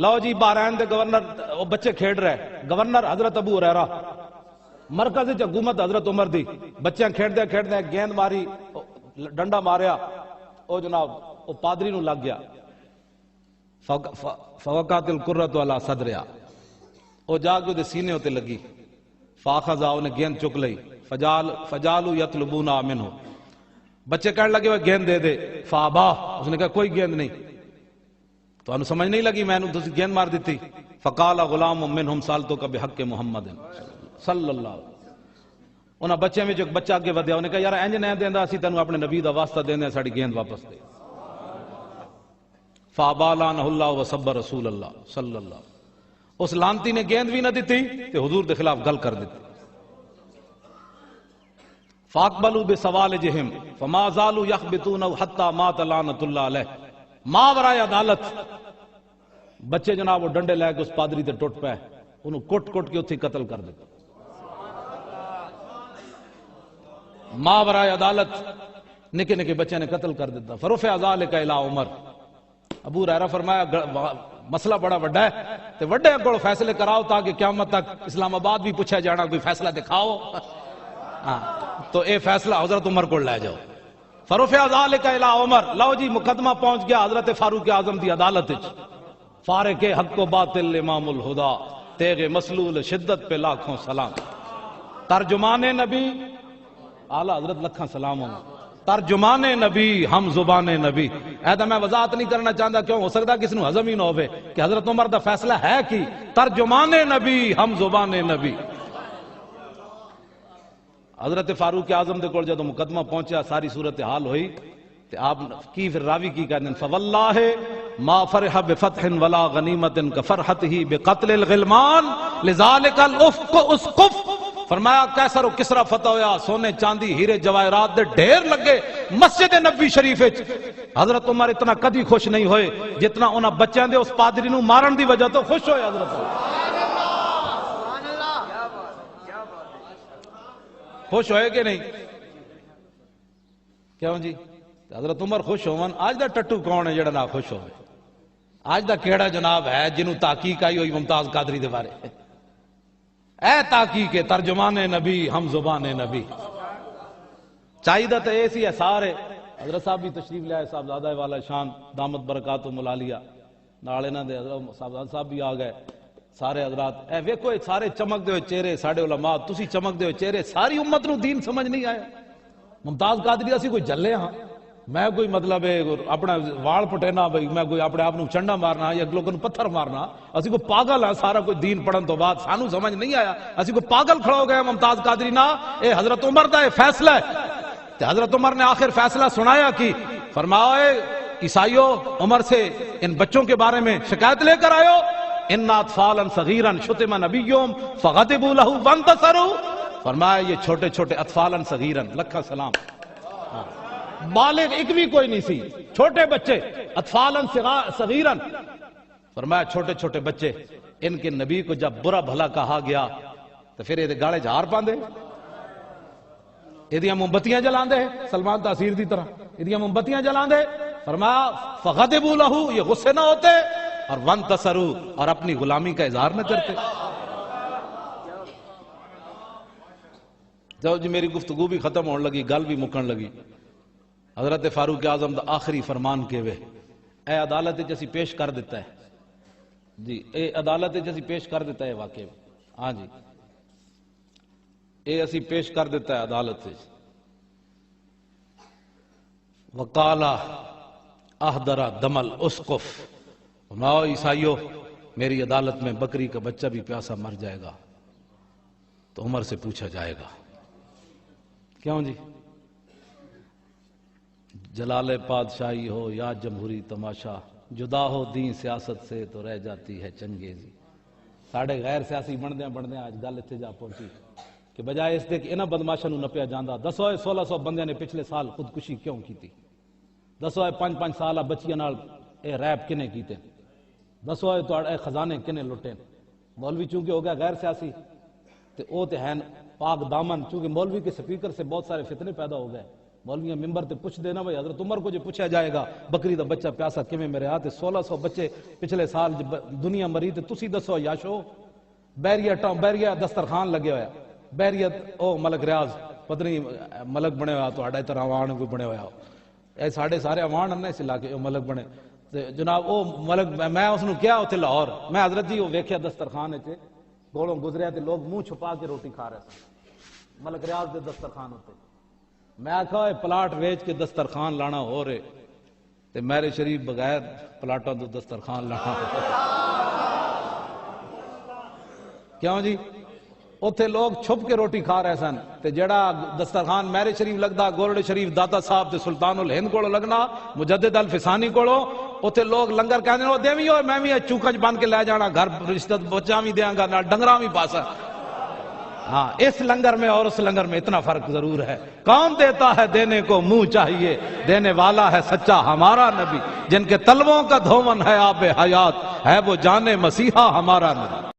لو جی بحرین دے governor بچے کھیڈ رہے، governor حضرت ابو ہریرہ، مرکز حکومت حضرت عمر دی، بچیاں کھیڈدے کھیڈدے گیند ماری، ڈنڈا ماریا، او جناب او پادری نو لگ گیا، فوقات القرۃ علی صدریا، او جا کے دے سینے ہوتے لگی، فاخذا نے گیند چک لئی، فجالو یطلبون منہ، بچے کہنے لگے وہ گیند دے دے، فابا، اس نے کہا کوئی گیند نہیں، تو انہوں سمجھ نہیں لگی میں نے تو گیند مار دیتی، فقال غلام منہم سالتک بحق محمد صلی اللہ علیہ وسلم، انہاں بچے میں جو بچہ آگے ودیا، انہیں کہا یار انج نہیں دیندا، اسی تینوں اپنے نبی دا واسطہ دیندے، ساڈی گیند واپس دے، فابا لعنہ اللہ وصب رسول اللہ صلی اللہ علیہ وسلم، اس لانتی نے گیند بھی نہ دیتی کہ حضور دے خلاف گل کر دیتی، فاقبلوا بسوالجہم فما زالوا یخبطون حتی مات لعنۃ اللہ علیہ، ماورائے عدالت بچے جناب وہ ڈنڈے لے کے اس پادری تے ٹوٹ پے، انہوں کٹ کٹ کے اتھی قتل کر دیتا، ماورائے عدالت نکے نکے بچے نے قتل کر دیتا، فرفع ذلک الی عمر، ابو ہریرہ فرمایا مسئلہ بڑا وڈا ہے تے وڈے کو فیصلے کراؤ تاکہ قیامت تک اسلام آباد بھی پوچھا جانا کوئی فیصلہ دکھاؤ، تو اے فیصلہ حضرت عمر کو لے جاؤ، فرفع ذلک الی عمر، لو جی مقدمہ پہنچ گیا حضرت فاروق اعظم دی عدالت وچ، فارق حق و باطل امام الہدا، تیغ مسلول شدت پہ لاکھوں سلام، ترجمان نبی اعلیٰ حضرت لکھاں سلام ہوں، ترجمان نبی ہم زبان نبی، ایدہ میں وضاحت نہیں کرنا چاہتا، کیوں ہو سکتا کسی نو ہضم ہی نہ ہوئے کہ حضرت عمر دا فیصلہ ہے کی ترجمان نبی ہم زبان نبی، حضرت فاروق اعظم دے کول جدوں مقدمہ پہنچیا ساری صورتحال ہوئی تے آپ کی پھر راوی کی کہتے ہیں فواللہ ما فرح بفتح ولا غنیمت کفرحتہ بقتل الغلمان لذالک الافق اسقف، فرمایا کیسر و کسرا فتح ہویا، سونے چاندی ہیرے جواہرات دے ڈھیر لگے مسجد نبی شریف وچ، حضرت عمر اتنا کدی خوش نہیں ہوئے جتنا انہاں بچیاں دے اس پادری نو مارن دی وجہ تو خوش ہوئے حضرت عمر، خوش ہوئے کہ نہیں؟ کیوں جی حضرت عمر خوش ہون، آج دا ٹٹو کون ہے جڑا نہ خوش ہوئے؟ آج دا کیڑا جناب ہے جنہوں تحقیق آئی ہوئی ممتاز قادری دے بارے، اے تحقیق ترجمان نبی ہم زبان نبی، چاہیے تو ایسی ہے سارے، حضرت صاحب بھی تشریف لے آئے، صاحبزادہ والا شان دامت برکاتہم العالیہ، نال انہاں دے حضرت صاحبزادہ صاحب بھی آ گئے، سارے حضرات اے ویکھو سارے چمک دے ہوئے چہرے، ساڈے علماء تسی چمک دے ہوئے چہرے، ساری امت نو دین سمجھ نہیں آیا، ممتاز قادری اسی کوئی جلے ہاں، میں کوئی مطلب اپنا وال پٹینا بھائی میں کوئی اپنے آپ چنڈا مارنا یا لوگوں پتھر مارنا، اسی کو پاگل ہے، سارا کوئی دین پڑھن تو بعد سانو سمجھ نہیں آیا، اسی کو پاگل کھڑا ہو گیا ممتاز قادری نا، اے حضرت عمر دا اے فیصلہ ہے، تے حضرت عمر نے آخر فیصلہ سنایا کی، فرمایا عیسائیوں عمر سے ان بچوں کے بارے میں شکایت لے کر آئے ہو، ان اطفالا صغیرا شتم نبیہم فغضبوا لہ وانتصروا، فرمایا یہ چھوٹے چھوٹے اطفالا صغیرا، لکھا سلام، بالغ ایک بھی کوئی نہیں سی، چھوٹے بچے اطفالا صغیرا، فرمایا چھوٹے چھوٹے بچے، ان کے نبی کو جب برا بھلا کہا گیا تو پھر یہ گاڑے جھار پاندے، یہ موم بتیاں جلان دے، سلمان تاثیر دی طرح یہ موم بتیاں جلان دے، فرمایا فغضبوا لہ، یہ غصے نہ ہوتے، اور وانتصروا، اور اپنی غلامی کا اظہار نہ کرتے۔ جب جی میری گفتگو بھی ختم ہونے لگی، گل بھی مکن لگی، حضرت فاروق اعظم دا آخری فرمان کے وے، اے عدالت جیسی پیش کر دیتا ہے جی، اے عدالت جیسی پیش کر دیتا ہے واقعی، ہاں جی اے اسی پیش کر دیتا ہے عدالت سے، وقال احضر دم الاسقف، فرماؤ عیسائیو میری عدالت میں بکری کا بچہ بھی پیاسا مر جائے گا تو عمر سے پوچھا جائے گا، کیوں جی جلال پادشاہی ہو یا جمہوری تماشا، جدا ہو دین سیاست سے تو رہ جاتی ہے چنگیزی، ساڑھے غیر سیاسی بندے آج گل اتنے جا پہنچی کہ بجائے اس دے کہ انہاں بدماشاں نو نپیا جاندا، دسو 1600 بندیاں نے پچھلے سال خودکشی کیوں کی تھی، دسو 5-5 سالہ بچیاں نال اے ریپ کنے کیتے، دسو اے خزانے کنے لٹے، مولوی چونکہ ہو گیا غیر سیاسی تے او تے ہیں پاک دامن، چونکہ مولوی کے سپیکر سے بہت سارے فتنے پیدا ہو گئے، مولویاں ممبر تے پوچھ دینا بھائی حضرت عمر کو جو پوچھا جائے گا بکری دا بچہ پیاسا کیویں میرے ہاتھ 1600 بچے پچھلے سال دنیا مری تے تسی دسو یاشو بیریا دسترخوان لگے ہویا بیریت او ملک ریاض پتہ نہیں ملک بنے ہوا تو اڈا طرح عوان کوئی بنے ہوا اے ساڑھے سارے عوان ہیں اس علاقے ملک بنے جناب او ملک میں اس نو کیا ہوتے لاہور میں حضرت جی وہ ویکھیا دسترخوان تے گولوں گزریا تے لوگ منہ چھپا کے روٹی کھا رہے سن ملک ریاض دے دسترخوان ہوتے میں آکھا پلاٹ ویچ کے دسترخوان لانا ہو رہے تے میرے شریف بغیر پلاٹوں دے دسترخوان لانا ہو کیوں جی اتھے لوگ چھپ کے روٹی کھا رہے سن تے جڑا دسترخوان میرے شریف لگدا گولڑے شریف داتا صاحب تے سلطان الہند کولو لگنا مجدد الفسانی کولو اتھے لوگ لنگر کہندے او دیویں ہوئے میں بھی چوکج بن کے لے جانا گھر رشتہ بچاں بھی دیاں گا نال ڈنگراں بھی پاسا ہاں اس لنگر میں اور اس لنگر میں اتنا فرق ضرور ہے کون دیتا ہے دینے کو منہ چاہیے دینے والا ہے سچا ہمارا نبی جن کے تلووں کا دھومن ہے آب حیات ہے وہ جان مسیحا ہمارا نبی